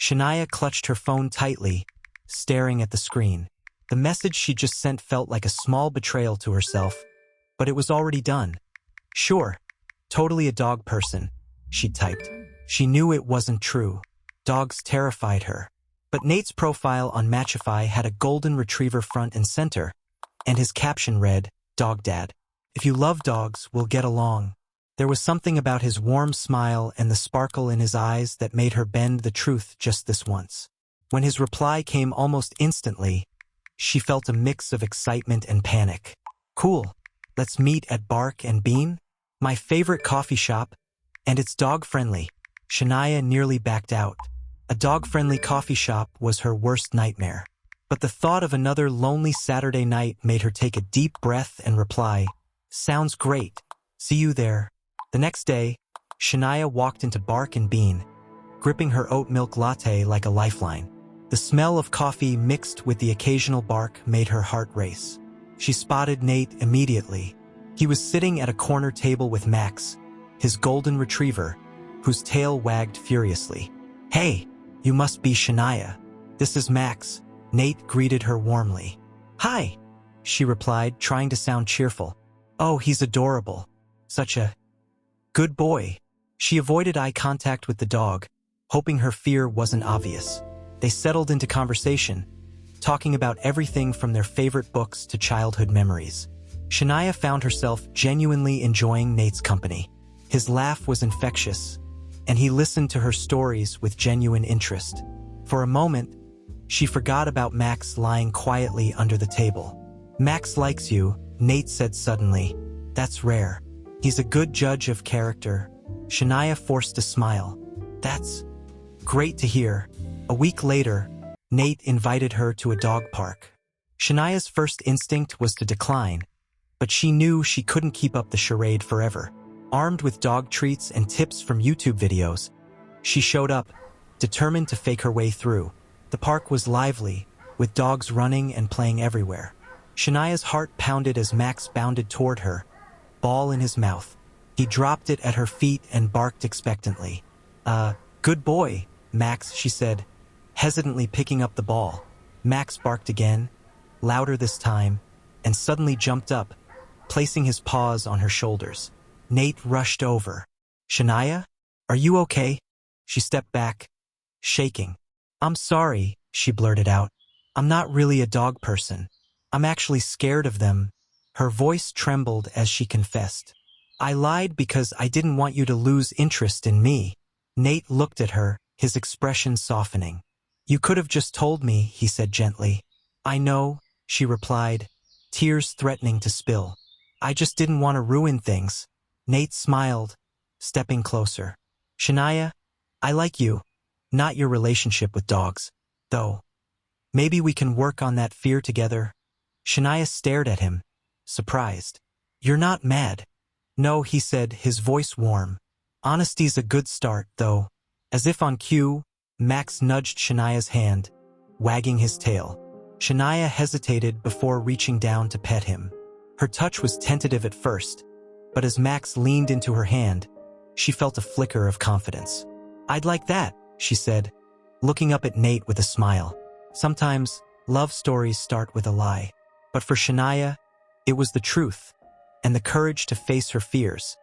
Shania clutched her phone tightly, staring at the screen. The message she just sent felt like a small betrayal to herself, but it was already done. Sure, totally a dog person, she typed. She knew it wasn't true. Dogs terrified her. But Nate's profile on Matchify had a golden retriever front and center, and his caption read, "Dog Dad. If you love dogs, we'll get along." There was something about his warm smile and the sparkle in his eyes that made her bend the truth just this once. When his reply came almost instantly, she felt a mix of excitement and panic. "Cool. Let's meet at Bark and Bean, my favorite coffee shop, and it's dog-friendly." Shania nearly backed out. A dog-friendly coffee shop was her worst nightmare. But the thought of another lonely Saturday night made her take a deep breath and reply, "Sounds great. See you there." The next day, Shania walked into Bark and Bean, gripping her oat milk latte like a lifeline. The smell of coffee mixed with the occasional bark made her heart race. She spotted Nate immediately. He was sitting at a corner table with Max, his golden retriever, whose tail wagged furiously. "Hey, you must be Shania. This is Max." Nate greeted her warmly. "Hi," she replied, trying to sound cheerful. "Oh, he's adorable. Such a good boy." She avoided eye contact with the dog, hoping her fear wasn't obvious. They settled into conversation, talking about everything from their favorite books to childhood memories. Shania found herself genuinely enjoying Nate's company. His laugh was infectious, and he listened to her stories with genuine interest. For a moment, she forgot about Max lying quietly under the table. "Max likes you," Nate said suddenly. "That's rare. He's a good judge of character." Shania forced a smile. "That's great to hear." A week later, Nate invited her to a dog park. Shania's first instinct was to decline, but she knew she couldn't keep up the charade forever. Armed with dog treats and tips from YouTube videos, she showed up, determined to fake her way through. The park was lively, with dogs running and playing everywhere. Shania's heart pounded as Max bounded toward her, ball in his mouth. He dropped it at her feet and barked expectantly. Good boy, Max," she said, hesitantly picking up the ball. Max barked again, louder this time, and suddenly jumped up, placing his paws on her shoulders. Nate rushed over. "Shania, are you okay?" She stepped back, shaking. "I'm sorry," she blurted out. "I'm not really a dog person. I'm actually scared of them." Her voice trembled as she confessed. "I lied because I didn't want you to lose interest in me." Nate looked at her, his expression softening. "You could have just told me," he said gently. "I know," she replied, tears threatening to spill. "I just didn't want to ruin things." Nate smiled, stepping closer. "Shania, I like you, not your relationship with dogs, though. Maybe we can work on that fear together." Shania stared at him, surprised. "You're not mad?" "No," he said, his voice warm. "Honesty's a good start, though." As if on cue, Max nudged Shania's hand, wagging his tail. Shania hesitated before reaching down to pet him. Her touch was tentative at first, but as Max leaned into her hand, she felt a flicker of confidence. "I'd like that," she said, looking up at Nate with a smile. Sometimes, love stories start with a lie. But for Shania, it was the truth, and the courage to face her fears,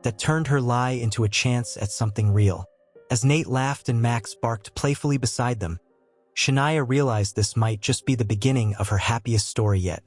that turned her lie into a chance at something real. As Nate laughed and Max barked playfully beside them, Shania realized this might just be the beginning of her happiest story yet.